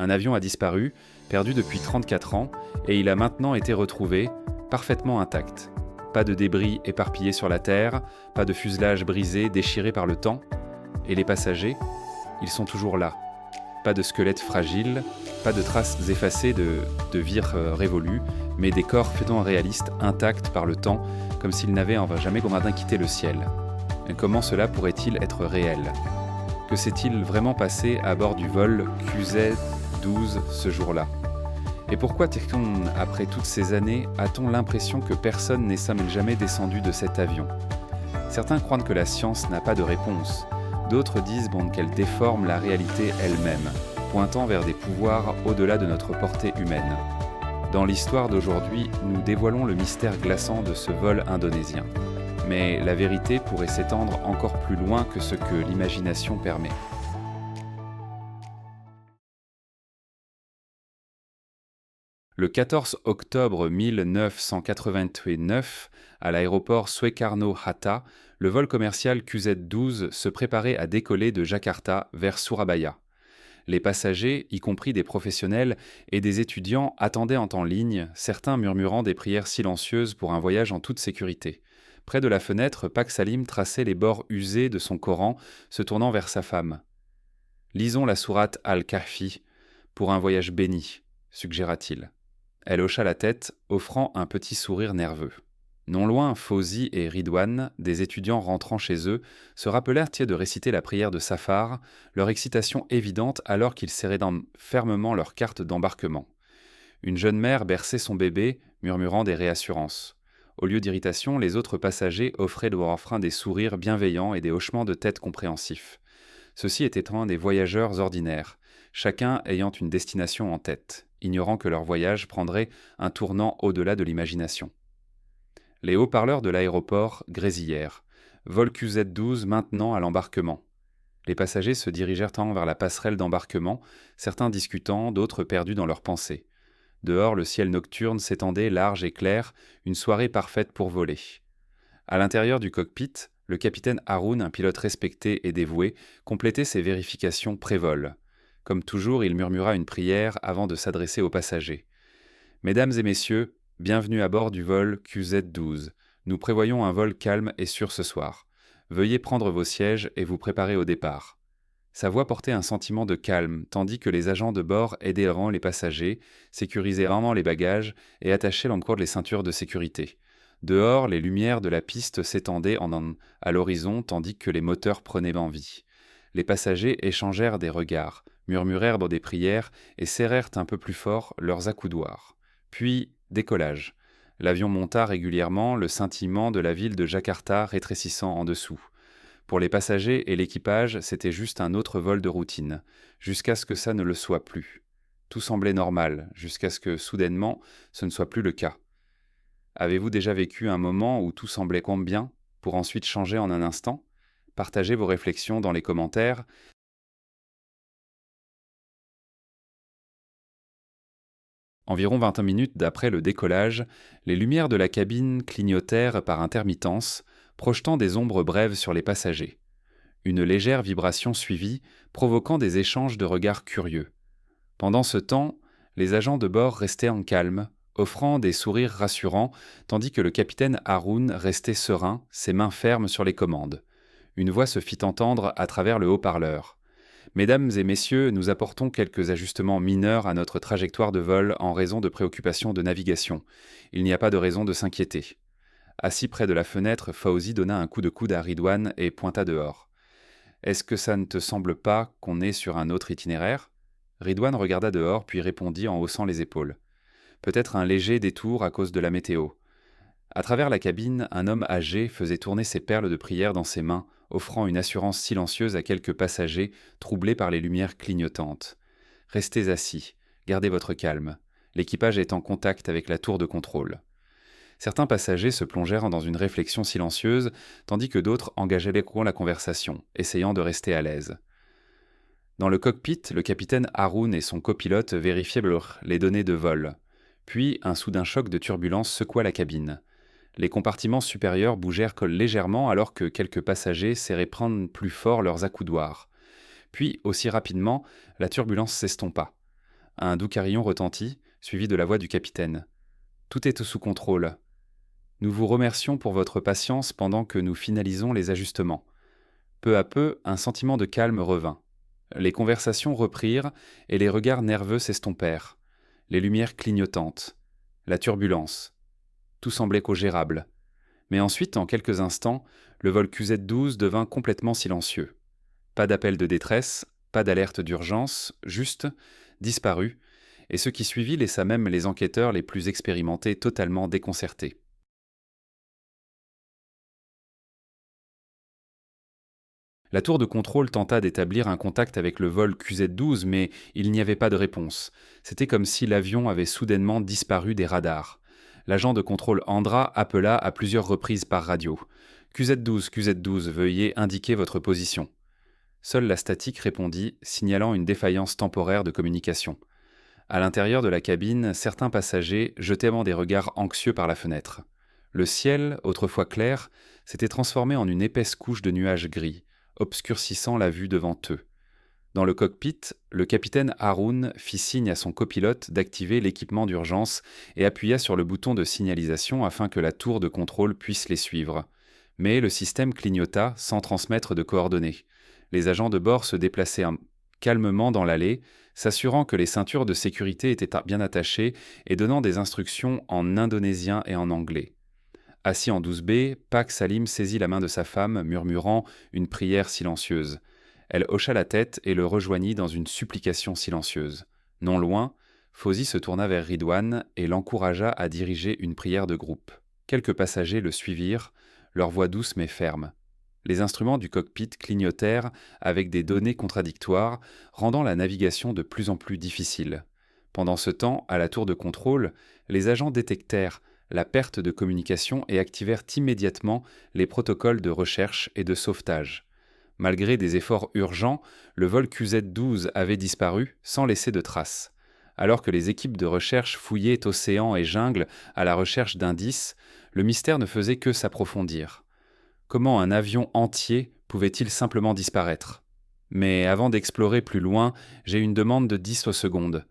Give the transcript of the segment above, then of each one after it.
Un avion a disparu, perdu depuis 34 ans, et il a maintenant été retrouvé, parfaitement intact. Pas de débris éparpillés sur la terre, pas de fuselage brisé, déchiré par le temps. Et les passagers, ils sont toujours là. Pas de squelettes fragiles, pas de traces effacées de vires révolus, mais des corps faitons réalistes, intacts par le temps, comme s'ils n'avaient jamais quitté le ciel. Et comment cela pourrait-il être réel ? Que s'est-il vraiment passé à bord du vol QZ-12 ce jour-là ? Et pourquoi, après toutes ces années, a-t-on l'impression que personne n'est jamais descendu de cet avion ? Certains croient que la science n'a pas de réponse. D'autres disent qu'elle déforme la réalité elle-même, pointant vers des pouvoirs au-delà de notre portée humaine. Dans l'histoire d'aujourd'hui, nous dévoilons le mystère glaçant de ce vol indonésien. Mais la vérité pourrait s'étendre encore plus loin que ce que l'imagination permet. Le 14 octobre 1989, à l'aéroport Soekarno-Hatta, le vol commercial QZ-12 se préparait à décoller de Jakarta vers Surabaya. Les passagers, y compris des professionnels et des étudiants, attendaient en ligne, certains murmurant des prières silencieuses pour un voyage en toute sécurité. Près de la fenêtre, Pak Salim traçait les bords usés de son Coran, se tournant vers sa femme. « Lisons la sourate Al-Kahfi pour un voyage béni », suggéra-t-il. Elle hocha la tête, offrant un petit sourire nerveux. Non loin, Fauzi et Ridwan, des étudiants rentrant chez eux, se rappelèrent de réciter la prière de Safar, leur excitation évidente alors qu'ils serraient fermement leurs cartes d'embarquement. Une jeune mère berçait son bébé, murmurant des réassurances. Au lieu d'irritation, les autres passagers offraient de leurs refrains des sourires bienveillants et des hochements de tête compréhensifs. Ceux-ci étaient des voyageurs ordinaires, chacun ayant une destination en tête, ignorant que leur voyage prendrait un tournant au-delà de l'imagination. Les haut-parleurs de l'aéroport grésillèrent. Vol QZ-12 maintenant à l'embarquement. Les passagers se dirigèrent vers la passerelle d'embarquement, certains discutant, d'autres perdus dans leurs pensées. Dehors, le ciel nocturne s'étendait large et clair, une soirée parfaite pour voler. À l'intérieur du cockpit, le capitaine Haroun, un pilote respecté et dévoué, complétait ses vérifications pré-vol. Comme toujours, il murmura une prière avant de s'adresser aux passagers. « Mesdames et messieurs, bienvenue à bord du vol QZ-12. Nous prévoyons un vol calme et sûr ce soir. Veuillez prendre vos sièges et vous préparer au départ. » Sa voix portait un sentiment de calme, tandis que les agents de bord aidaient les passagers, sécurisaient rarement les bagages et attachaient encore les ceintures de sécurité. Dehors, les lumières de la piste s'étendaient à l'horizon tandis que les moteurs prenaient vie. Les passagers échangèrent des regards, murmurèrent des prières et serrèrent un peu plus fort leurs accoudoirs. Puis, décollage. L'avion monta régulièrement, le scintillement de la ville de Jakarta rétrécissant en dessous. Pour les passagers et l'équipage, c'était juste un autre vol de routine, jusqu'à ce que ça ne le soit plus. Tout semblait normal, jusqu'à ce que, soudainement, ce ne soit plus le cas. Avez-vous déjà vécu un moment où tout semblait bien, pour ensuite changer en un instant ? Partagez vos réflexions dans les commentaires. Environ 20 minutes d'après le décollage, les lumières de la cabine clignotèrent par intermittence, projetant des ombres brèves sur les passagers. Une légère vibration suivit, provoquant des échanges de regards curieux. Pendant ce temps, les agents de bord restaient en calme, offrant des sourires rassurants, tandis que le capitaine Haroun restait serein, ses mains fermes sur les commandes. Une voix se fit entendre à travers le haut-parleur. « Mesdames et messieurs, nous apportons quelques ajustements mineurs à notre trajectoire de vol en raison de préoccupations de navigation. Il n'y a pas de raison de s'inquiéter. » Assis près de la fenêtre, Fauzi donna un coup de coude à Ridwan et pointa dehors. « Est-ce que ça ne te semble pas qu'on est sur un autre itinéraire ?» Ridwan regarda dehors puis répondit en haussant les épaules. « Peut-être un léger détour à cause de la météo. » À travers la cabine, un homme âgé faisait tourner ses perles de prière dans ses mains, offrant une assurance silencieuse à quelques passagers troublés par les lumières clignotantes. « Restez assis, gardez votre calme. L'équipage est en contact avec la tour de contrôle. » Certains passagers se plongèrent dans une réflexion silencieuse, tandis que d'autres engageaient la conversation, essayant de rester à l'aise. Dans le cockpit, le capitaine Haroun et son copilote vérifiaient les données de vol. Puis, un soudain choc de turbulence secoua la cabine. Les compartiments supérieurs bougèrent légèrement alors que quelques passagers serraient prendre plus fort leurs accoudoirs. Puis, aussi rapidement, la turbulence s'estompa. Un doux carillon retentit, suivi de la voix du capitaine. Tout est sous contrôle. Nous vous remercions pour votre patience pendant que nous finalisons les ajustements. Peu à peu, un sentiment de calme revint. Les conversations reprirent et les regards nerveux s'estompèrent. Les lumières clignotantes. La turbulence. Tout semblait cogérable. Mais ensuite, en quelques instants, le vol QZ-12 devint complètement silencieux. Pas d'appel de détresse, pas d'alerte d'urgence, juste disparu, et ce qui suivit laissa même les enquêteurs les plus expérimentés totalement déconcertés. La tour de contrôle tenta d'établir un contact avec le vol QZ-12, mais il n'y avait pas de réponse. C'était comme si l'avion avait soudainement disparu des radars. L'agent de contrôle Andra appela à plusieurs reprises par radio. QZ-12, QZ-12, veuillez indiquer votre position. Seule la statique répondit, signalant une défaillance temporaire de communication. À l'intérieur de la cabine, certains passagers jetaient des regards anxieux par la fenêtre. Le ciel, autrefois clair, s'était transformé en une épaisse couche de nuages gris, obscurcissant la vue devant eux. Dans le cockpit, le capitaine Haroun fit signe à son copilote d'activer l'équipement d'urgence et appuya sur le bouton de signalisation afin que la tour de contrôle puisse les suivre. Mais le système clignota sans transmettre de coordonnées. Les agents de bord se déplaçaient calmement dans l'allée, s'assurant que les ceintures de sécurité étaient bien attachées et donnant des instructions en indonésien et en anglais. Assis en 12B, Pak Salim saisit la main de sa femme, murmurant une prière silencieuse. Elle hocha la tête et le rejoignit dans une supplication silencieuse. Non loin, Fauzi se tourna vers Ridwan et l'encouragea à diriger une prière de groupe. Quelques passagers le suivirent, leur voix douce mais ferme. Les instruments du cockpit clignotèrent avec des données contradictoires, rendant la navigation de plus en plus difficile. Pendant ce temps, à la tour de contrôle, les agents détectèrent la perte de communication et activèrent immédiatement les protocoles de recherche et de sauvetage. Malgré des efforts urgents, le vol QZ-12 avait disparu sans laisser de traces. Alors que les équipes de recherche fouillaient océans et jungles à la recherche d'indices, le mystère ne faisait que s'approfondir. Comment un avion entier pouvait-il simplement disparaître ? Mais avant d'explorer plus loin, j'ai une demande de 10 secondes.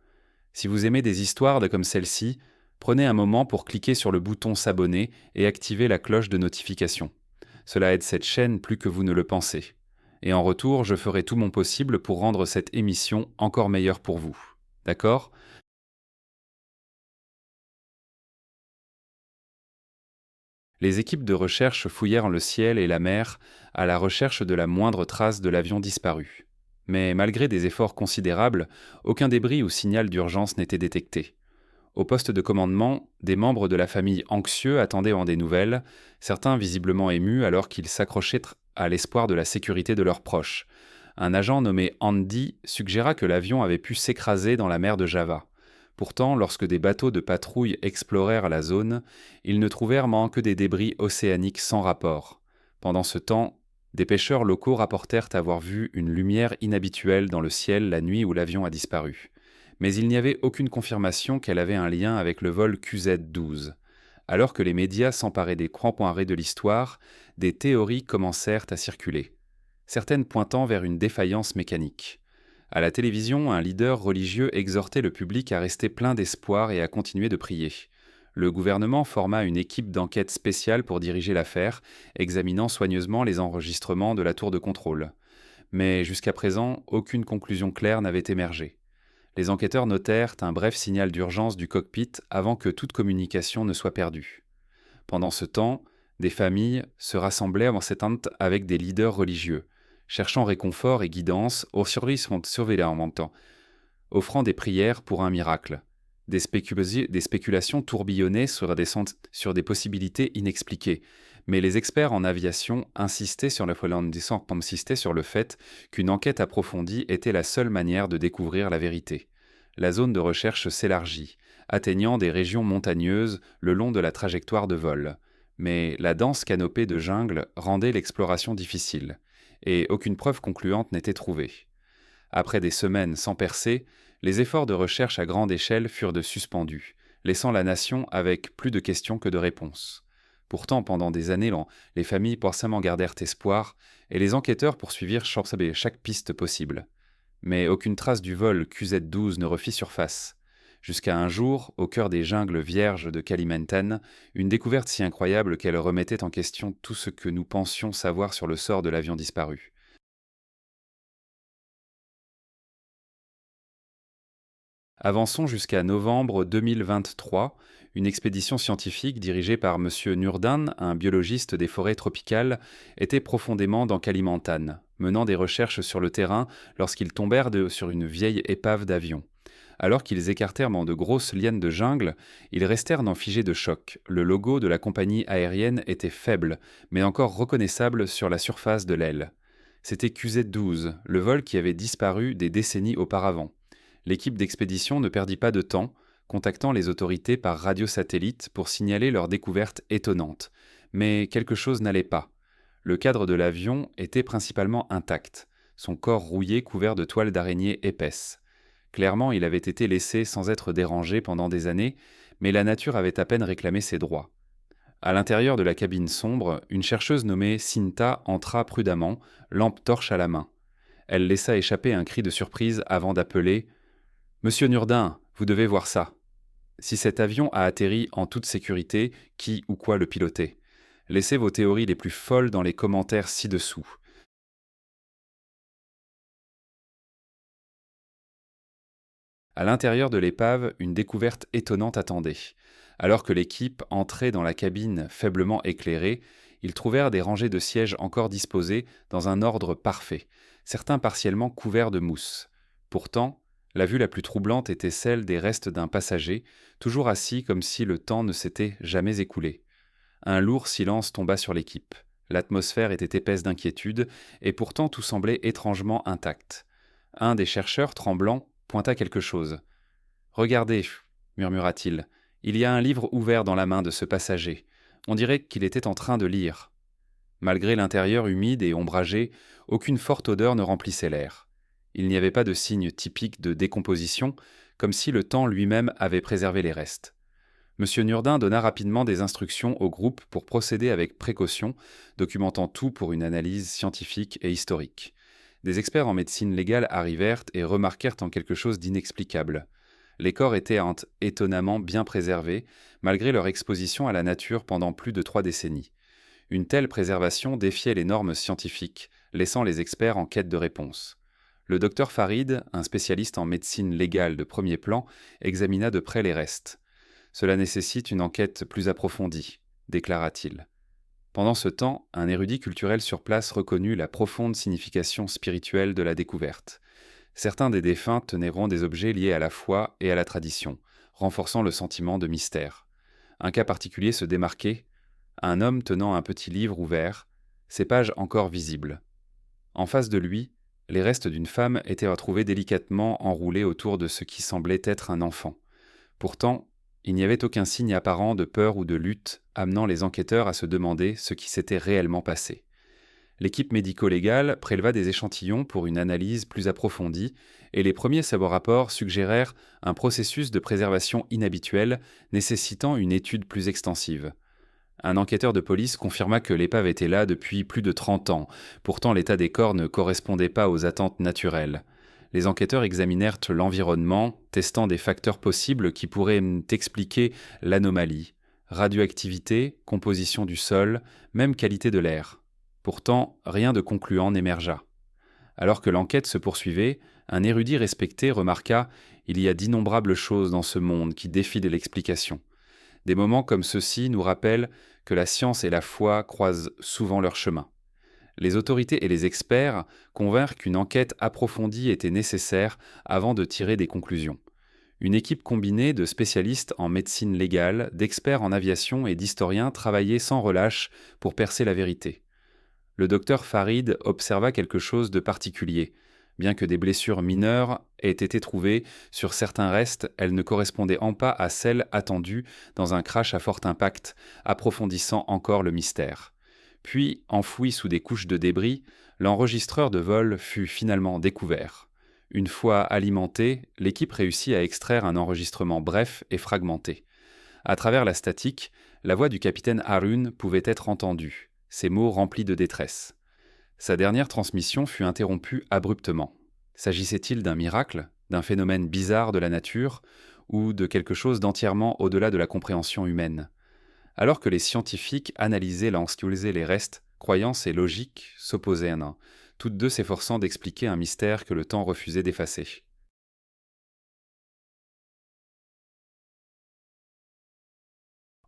Si vous aimez des histoires comme celle-ci, prenez un moment pour cliquer sur le bouton s'abonner et activer la cloche de notification. Cela aide cette chaîne plus que vous ne le pensez. Et en retour, je ferai tout mon possible pour rendre cette émission encore meilleure pour vous. D'accord ? Les équipes de recherche fouillèrent le ciel et la mer à la recherche de la moindre trace de l'avion disparu. Mais malgré des efforts considérables, aucun débris ou signal d'urgence n'était détecté. Au poste de commandement, des membres de la famille anxieux attendaient des nouvelles, certains visiblement émus alors qu'ils s'accrochaient à l'espoir de la sécurité de leurs proches. Un agent nommé Andy suggéra que l'avion avait pu s'écraser dans la mer de Java. Pourtant, lorsque des bateaux de patrouille explorèrent la zone, ils ne trouvèrent que des débris océaniques sans rapport. Pendant ce temps, des pêcheurs locaux rapportèrent avoir vu une lumière inhabituelle dans le ciel la nuit où l'avion a disparu. Mais il n'y avait aucune confirmation qu'elle avait un lien avec le vol QZ-12. Alors que les médias s'emparaient des crampons de l'histoire, des théories commencèrent à circuler, certaines pointant vers une défaillance mécanique. À la télévision, un leader religieux exhortait le public à rester plein d'espoir et à continuer de prier. Le gouvernement forma une équipe d'enquête spéciale pour diriger l'affaire, examinant soigneusement les enregistrements de la tour de contrôle. Mais jusqu'à présent, aucune conclusion claire n'avait émergé. Les enquêteurs notèrent un bref signal d'urgence du cockpit avant que toute communication ne soit perdue. Pendant ce temps, des familles se rassemblaient en cette tente avec des leaders religieux, cherchant réconfort et guidance aux surveillants en même temps, offrant des prières pour un miracle. Des spéculations tourbillonnaient sur des possibilités inexpliquées, mais les experts en aviation insistaient sur le fait qu'une enquête approfondie était la seule manière de découvrir la vérité. La zone de recherche s'élargit, atteignant des régions montagneuses le long de la trajectoire de vol. Mais la dense canopée de jungle rendait l'exploration difficile, et aucune preuve concluante n'était trouvée. Après des semaines sans percée, les efforts de recherche à grande échelle furent suspendus, laissant la nation avec plus de questions que de réponses. Pourtant, pendant des années, les familles patiemment gardèrent espoir, et les enquêteurs poursuivirent chaque piste possible. mais aucune trace du vol QZ-12 ne refit surface. Jusqu'à un jour, au cœur des jungles vierges de Kalimantan, une découverte si incroyable qu'elle remettait en question tout ce que nous pensions savoir sur le sort de l'avion disparu. Avançons jusqu'à novembre 2023. Une expédition scientifique dirigée par M. Nurdin, un biologiste des forêts tropicales, était profondément dans Kalimantan, menant des recherches sur le terrain lorsqu'ils tombèrent sur une vieille épave d'avion. Alors qu'ils écartèrent de grosses lianes de jungle, ils restèrent figés de choc. Le logo de la compagnie aérienne était faible, mais encore reconnaissable sur la surface de l'aile. C'était QZ-12, le vol qui avait disparu des décennies auparavant. L'équipe d'expédition ne perdit pas de temps, contactant les autorités par radiosatellite pour signaler leur découverte étonnante. Mais quelque chose n'allait pas. Le cadre de l'avion était principalement intact, son corps rouillé couvert de toiles d'araignée épaisses. Clairement, il avait été laissé sans être dérangé pendant des années, mais la nature avait à peine réclamé ses droits. À l'intérieur de la cabine sombre, une chercheuse nommée Cinta entra prudemment, lampe torche à la main. Elle laissa échapper un cri de surprise avant d'appeler « Monsieur Nurdin, vous devez voir ça. Si cet avion a atterri en toute sécurité, qui ou quoi le pilotait? Laissez vos théories les plus folles dans les commentaires ci-dessous. » À l'intérieur de l'épave, une découverte étonnante attendait. Alors que l'équipe entrait dans la cabine faiblement éclairée, ils trouvèrent des rangées de sièges encore disposées dans un ordre parfait, certains partiellement couverts de mousse. Pourtant, la vue la plus troublante était celle des restes d'un passager, toujours assis comme si le temps ne s'était jamais écoulé. Un lourd silence tomba sur l'équipe. L'atmosphère était épaisse d'inquiétude, et pourtant tout semblait étrangement intact. Un des chercheurs, tremblant, pointa quelque chose. « Regardez, murmura-t-il, il y a un livre ouvert dans la main de ce passager. On dirait qu'il était en train de lire. » Malgré l'intérieur humide et ombragé, aucune forte odeur ne remplissait l'air. Il n'y avait pas de signe typique de décomposition, comme si le temps lui-même avait préservé les restes. M. Nurdin donna rapidement des instructions au groupe pour procéder avec précaution, documentant tout pour une analyse scientifique et historique. Des experts en médecine légale arrivèrent et remarquèrent en quelque chose d'inexplicable. Les corps étaient étonnamment bien préservés, malgré leur exposition à la nature pendant plus de 3 décennies. Une telle préservation défiait les normes scientifiques, laissant les experts en quête de réponses. Le docteur Farid, un spécialiste en médecine légale de premier plan, examina de près les restes. « Cela nécessite une enquête plus approfondie », déclara-t-il. Pendant ce temps, un érudit culturel sur place reconnut la profonde signification spirituelle de la découverte. Certains des défunts tenaient des objets liés à la foi et à la tradition, renforçant le sentiment de mystère. Un cas particulier se démarquait, un homme tenant un petit livre ouvert, ses pages encore visibles. En face de lui, les restes d'une femme étaient retrouvés délicatement enroulés autour de ce qui semblait être un enfant. Pourtant, il n'y avait aucun signe apparent de peur ou de lutte, amenant les enquêteurs à se demander ce qui s'était réellement passé. L'équipe médico-légale préleva des échantillons pour une analyse plus approfondie, et les premiers laboratoires suggérèrent un processus de préservation inhabituel nécessitant une étude plus extensive. Un enquêteur de police confirma que l'épave était là depuis plus de 30 ans, pourtant l'état des corps ne correspondait pas aux attentes naturelles. Les enquêteurs examinèrent l'environnement, testant des facteurs possibles qui pourraient expliquer l'anomalie. Radioactivité, composition du sol, même qualité de l'air. Pourtant, rien de concluant n'émergea. Alors que l'enquête se poursuivait, un érudit respecté remarqua « Il y a d'innombrables choses dans ce monde qui défient de l'explication. » Des moments comme ceux-ci nous rappellent que la science et la foi croisent souvent leurs chemins. Les autorités et les experts convinrent qu'une enquête approfondie était nécessaire avant de tirer des conclusions. Une équipe combinée de spécialistes en médecine légale, d'experts en aviation et d'historiens travaillait sans relâche pour percer la vérité. Le docteur Farid observa quelque chose de particulier. Bien que des blessures mineures aient été trouvées sur certains restes, elles ne correspondaient pas à celles attendues dans un crash à fort impact, approfondissant encore le mystère. Puis, enfoui sous des couches de débris, l'enregistreur de vol fut finalement découvert. Une fois alimenté, l'équipe réussit à extraire un enregistrement bref et fragmenté. À travers la statique, la voix du capitaine Harun pouvait être entendue, ses mots remplis de détresse. Sa dernière transmission fut interrompue abruptement. S'agissait-il d'un miracle, d'un phénomène bizarre de la nature, ou de quelque chose d'entièrement au-delà de la compréhension humaine? Alors que les scientifiques analysaient les restes, croyances et logique s'opposaient un à un, toutes deux s'efforçant d'expliquer un mystère que le temps refusait d'effacer.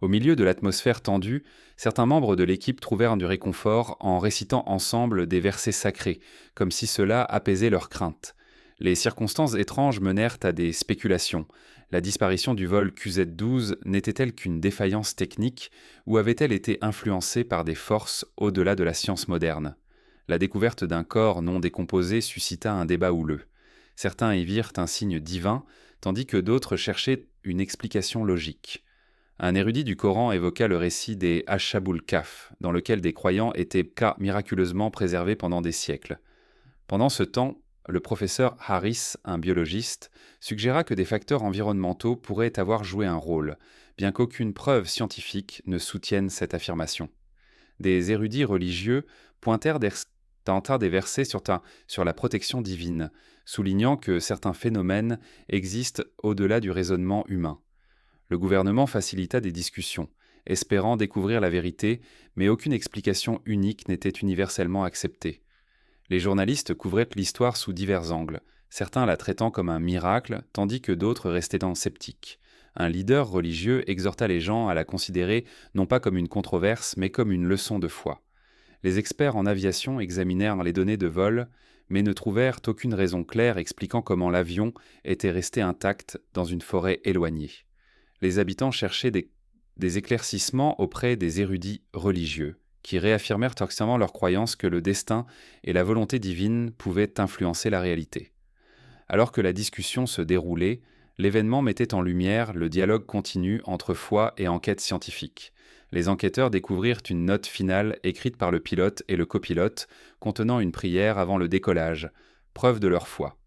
Au milieu de l'atmosphère tendue, certains membres de l'équipe trouvèrent du réconfort en récitant ensemble des versets sacrés, comme si cela apaisait leurs craintes. Les circonstances étranges menèrent à des spéculations. La disparition du vol QZ-12 n'était-elle qu'une défaillance technique ou avait-elle été influencée par des forces au-delà de la science moderne? La découverte d'un corps non décomposé suscita un débat houleux. Certains y virent un signe divin, tandis que d'autres cherchaient une explication logique. Un érudit du Coran évoqua le récit des Ashabul Kaf, dans lequel des croyants étaient cas miraculeusement préservés pendant des siècles. Pendant ce temps, le professeur Harris, un biologiste, suggéra que des facteurs environnementaux pourraient avoir joué un rôle, bien qu'aucune preuve scientifique ne soutienne cette affirmation. Des érudits religieux pointèrent tentèrent des versets sur la protection divine, soulignant que certains phénomènes existent au-delà du raisonnement humain. Le gouvernement facilita des discussions, espérant découvrir la vérité, mais aucune explication unique n'était universellement acceptée. Les journalistes couvraient l'histoire sous divers angles, certains la traitant comme un miracle, tandis que d'autres restaient sceptiques. Un leader religieux exhorta les gens à la considérer non pas comme une controverse, mais comme une leçon de foi. Les experts en aviation examinèrent les données de vol, mais ne trouvèrent aucune raison claire expliquant comment l'avion était resté intact dans une forêt éloignée. Les habitants cherchaient des éclaircissements auprès des érudits religieux, qui réaffirmèrent totalement leur croyance que le destin et la volonté divine pouvaient influencer la réalité. Alors que la discussion se déroulait, l'événement mettait en lumière le dialogue continu entre foi et enquête scientifique. Les enquêteurs découvrirent une note finale écrite par le pilote et le copilote contenant une prière avant le décollage, preuve de leur foi.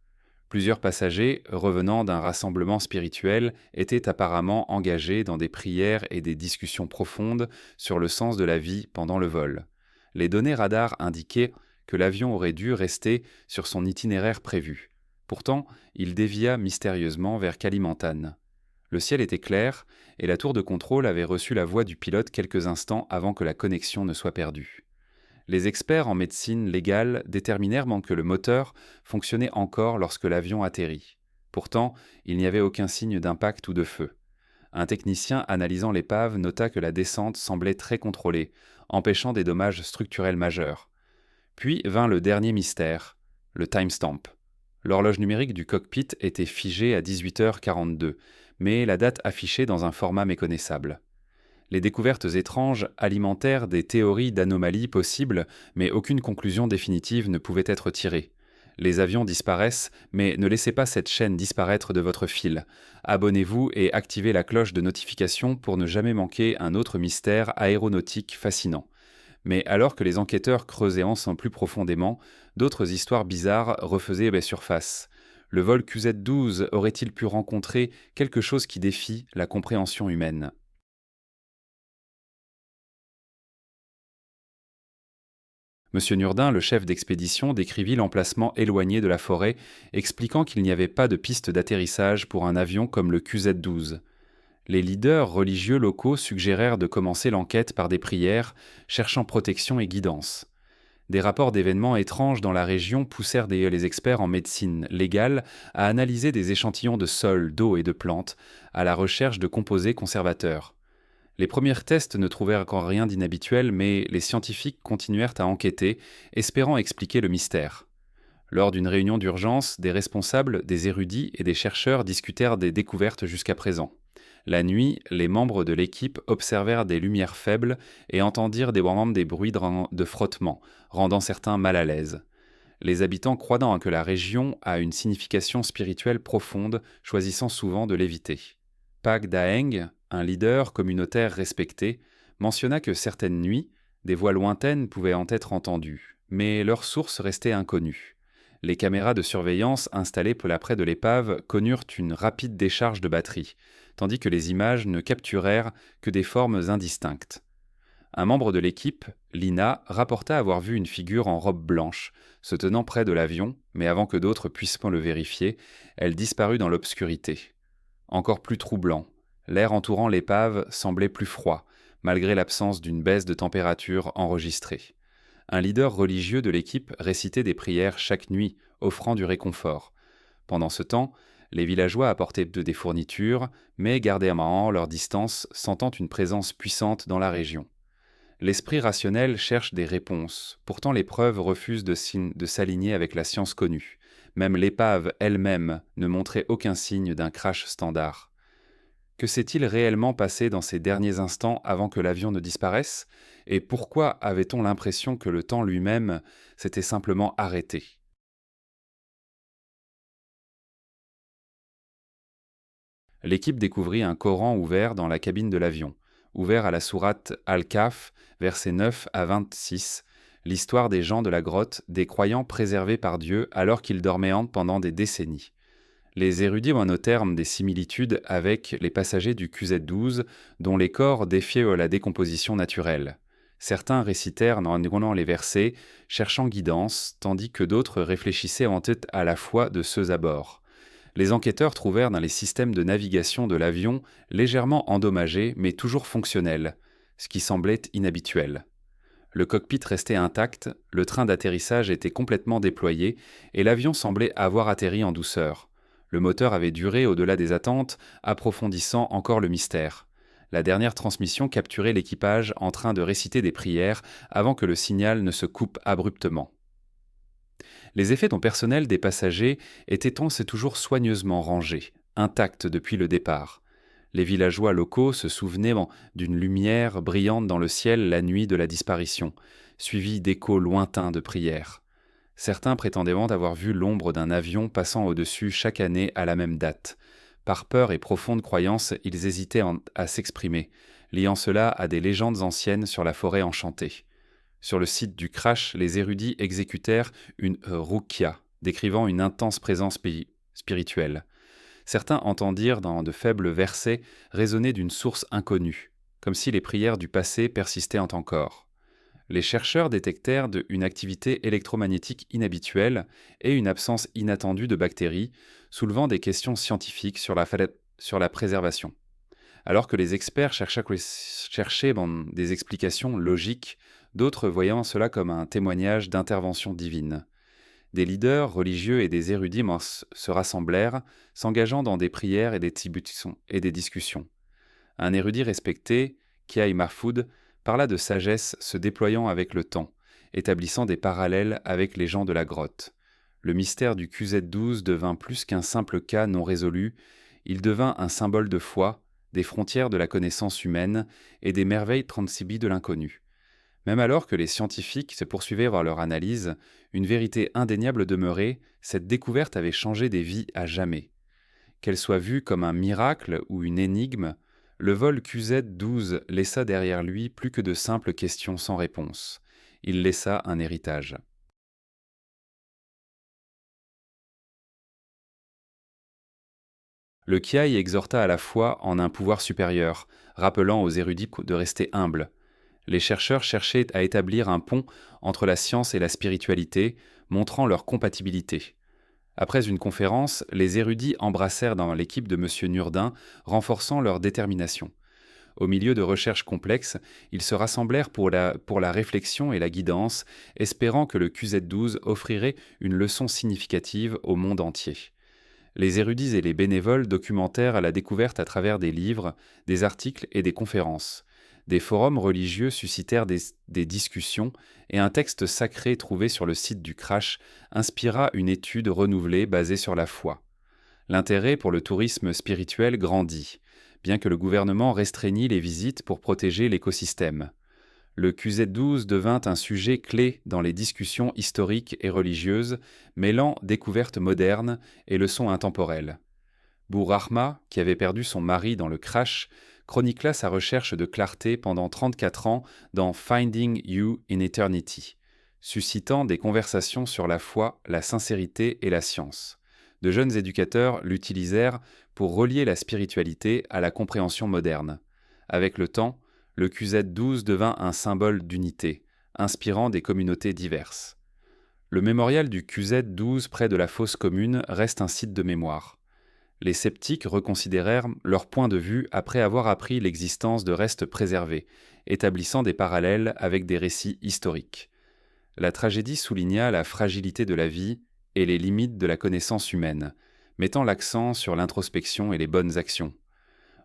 Plusieurs passagers, revenant d'un rassemblement spirituel, étaient apparemment engagés dans des prières et des discussions profondes sur le sens de la vie pendant le vol. Les données radar indiquaient que l'avion aurait dû rester sur son itinéraire prévu. Pourtant, il dévia mystérieusement vers Kalimantan. Le ciel était clair et la tour de contrôle avait reçu la voix du pilote quelques instants avant que la connexion ne soit perdue. Les experts en médecine légale déterminèrent que le moteur fonctionnait encore lorsque l'avion atterrit. Pourtant, il n'y avait aucun signe d'impact ou de feu. Un technicien analysant l'épave nota que la descente semblait très contrôlée, empêchant des dommages structurels majeurs. Puis vint le dernier mystère, le timestamp. L'horloge numérique du cockpit était figée à 18h42, mais la date affichée dans un format méconnaissable. Les découvertes étranges alimentèrent des théories d'anomalies possibles, mais aucune conclusion définitive ne pouvait être tirée. Les avions disparaissent, mais ne laissez pas cette chaîne disparaître de votre fil. Abonnez-vous et activez la cloche de notification pour ne jamais manquer un autre mystère aéronautique fascinant. Mais alors que les enquêteurs creusaient ensemble plus profondément, d'autres histoires bizarres refaisaient surface. Le vol QZ-12 aurait-il pu rencontrer quelque chose qui défie la compréhension humaine? Monsieur Nurdin, le chef d'expédition, décrivit l'emplacement éloigné de la forêt, expliquant qu'il n'y avait pas de piste d'atterrissage pour un avion comme le QZ-12. Les leaders religieux locaux suggérèrent de commencer l'enquête par des prières, cherchant protection et guidance. Des rapports d'événements étranges dans la région poussèrent les experts en médecine légale à analyser des échantillons de sol, d'eau et de plantes, à la recherche de composés conservateurs. Les premiers tests ne trouvèrent encore rien d'inhabituel, mais les scientifiques continuèrent à enquêter, espérant expliquer le mystère. Lors d'une réunion d'urgence, des responsables, des érudits et des chercheurs discutèrent des découvertes jusqu'à présent. La nuit, les membres de l'équipe observèrent des lumières faibles et entendirent des bruits de frottement, rendant certains mal à l'aise. Les habitants, croyant que la région a une signification spirituelle profonde, choisissant souvent de l'éviter. Pak Daeng, un leader communautaire respecté, mentionna que certaines nuits, des voix lointaines pouvaient en être entendues, mais leur source restait inconnue. Les caméras de surveillance installées peu près de l'épave connurent une rapide décharge de batterie, tandis que les images ne capturèrent que des formes indistinctes. Un membre de l'équipe, Lina, rapporta avoir vu une figure en robe blanche, se tenant près de l'avion, mais avant que d'autres puissent le vérifier, elle disparut dans l'obscurité. Encore plus troublant, l'air entourant l'épave semblait plus froid, malgré l'absence d'une baisse de température enregistrée. Un leader religieux de l'équipe récitait des prières chaque nuit, offrant du réconfort. Pendant ce temps, les villageois apportaient des fournitures, mais gardaient à leur distance, sentant une présence puissante dans la région. L'esprit rationnel cherche des réponses, pourtant les preuves refusent de s'aligner avec la science connue. Même l'épave elle-même ne montrait aucun signe d'un crash standard. Que s'est-il réellement passé dans ces derniers instants avant que l'avion ne disparaisse? Et pourquoi avait-on l'impression que le temps lui-même s'était simplement arrêté? L'équipe découvrit un Coran ouvert dans la cabine de l'avion, ouvert à la sourate Al-Kahf, versets 9 à 26, l'histoire des gens de la grotte, des croyants préservés par Dieu alors qu'ils dormaient pendant des décennies. Les érudits notèrent des similitudes avec les passagers du QZ-12, dont les corps défiaient la décomposition naturelle. Certains récitèrent en les versets, cherchant guidance, tandis que d'autres réfléchissaient en tête à la foi de ceux à bord. Les enquêteurs trouvèrent dans les systèmes de navigation de l'avion légèrement endommagés mais toujours fonctionnels, ce qui semblait inhabituel. Le cockpit restait intact, le train d'atterrissage était complètement déployé et l'avion semblait avoir atterri en douceur. Le moteur avait duré au-delà des attentes, approfondissant encore le mystère. La dernière transmission capturait l'équipage en train de réciter des prières avant que le signal ne se coupe abruptement. Les effets personnels des passagers étaient toujours soigneusement rangés, intacts depuis le départ. Les villageois locaux se souvenaient d'une lumière brillante dans le ciel la nuit de la disparition, suivie d'échos lointains de prières. Certains prétendaient avoir vu l'ombre d'un avion passant au-dessus chaque année à la même date. Par peur et profonde croyance, ils hésitaient à s'exprimer, liant cela à des légendes anciennes sur la forêt enchantée. Sur le site du crash, les érudits exécutèrent une ruqya, décrivant une intense présence spirituelle. Certains entendirent dans de faibles versets résonner d'une source inconnue, comme si les prières du passé persistaient encore. Les chercheurs détectèrent une activité électromagnétique inhabituelle et une absence inattendue de bactéries, soulevant des questions scientifiques sur la préservation. Alors que les experts cherchaient des explications logiques, d'autres voyant cela comme un témoignage d'intervention divine. Des leaders religieux et des érudits se rassemblèrent, s'engageant dans des prières et des discussions. Un érudit respecté, Kiai Mahfoud, parla de sagesse se déployant avec le temps, établissant des parallèles avec les gens de la grotte. Le mystère du QZ-12 devint plus qu'un simple cas non résolu, il devint un symbole de foi, des frontières de la connaissance humaine et des merveilles transhibies de l'inconnu. Même alors que les scientifiques se poursuivaient vers leur analyse, une vérité indéniable demeurait, cette découverte avait changé des vies à jamais. Qu'elle soit vue comme un miracle ou une énigme, le vol QZ-12 laissa derrière lui plus que de simples questions sans réponse. Il laissa un héritage. Le Kiai exhorta à la foi en un pouvoir supérieur, rappelant aux érudits de rester humbles. Les chercheurs cherchaient à établir un pont entre la science et la spiritualité, montrant leur compatibilité. Après une conférence, les érudits embrassèrent dans l'équipe de M. Nurdin, renforçant leur détermination. Au milieu de recherches complexes, ils se rassemblèrent pour la réflexion et la guidance, espérant que le QZ-12 offrirait une leçon significative au monde entier. Les érudits et les bénévoles documentèrent la découverte à travers des livres, des articles et des conférences. Des forums religieux suscitèrent des discussions et un texte sacré trouvé sur le site du crash inspira une étude renouvelée basée sur la foi. L'intérêt pour le tourisme spirituel grandit, bien que le gouvernement restreignît les visites pour protéger l'écosystème. Le QZ-12 devint un sujet clé dans les discussions historiques et religieuses, mêlant découvertes modernes et leçons intemporelles. Bourahma, qui avait perdu son mari dans le crash, chronicla sa recherche de clarté pendant 34 ans dans Finding You in Eternity, suscitant des conversations sur la foi, la sincérité et la science. De jeunes éducateurs l'utilisèrent pour relier la spiritualité à la compréhension moderne. Avec le temps, le QZ12 devint un symbole d'unité, inspirant des communautés diverses. Le mémorial du QZ12 près de la fosse commune reste un site de mémoire. Les sceptiques reconsidérèrent leur point de vue après avoir appris l'existence de restes préservés, établissant des parallèles avec des récits historiques. La tragédie souligna la fragilité de la vie et les limites de la connaissance humaine, mettant l'accent sur l'introspection et les bonnes actions.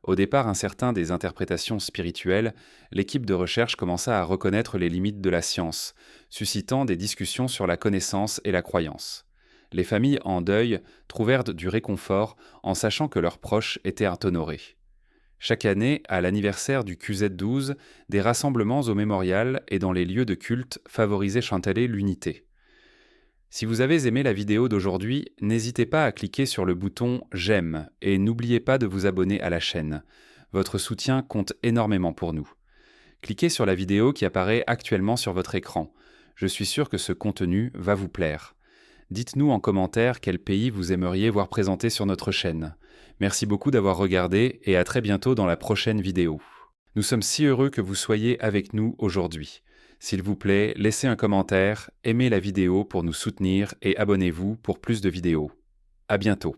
Au départ incertain des interprétations spirituelles, l'équipe de recherche commença à reconnaître les limites de la science, suscitant des discussions sur la connaissance et la croyance. Les familles en deuil trouvèrent du réconfort en sachant que leurs proches étaient honorés. Chaque année, à l'anniversaire du QZ12, des rassemblements au mémorial et dans les lieux de culte favorisaient chantaler l'unité. Si vous avez aimé la vidéo d'aujourd'hui, n'hésitez pas à cliquer sur le bouton « J'aime » et n'oubliez pas de vous abonner à la chaîne. Votre soutien compte énormément pour nous. Cliquez sur la vidéo qui apparaît actuellement sur votre écran. Je suis sûr que ce contenu va vous plaire. Dites-nous en commentaire quel pays vous aimeriez voir présenté sur notre chaîne. Merci beaucoup d'avoir regardé et à très bientôt dans la prochaine vidéo. Nous sommes si heureux que vous soyez avec nous aujourd'hui. S'il vous plaît, laissez un commentaire, aimez la vidéo pour nous soutenir et abonnez-vous pour plus de vidéos. À bientôt.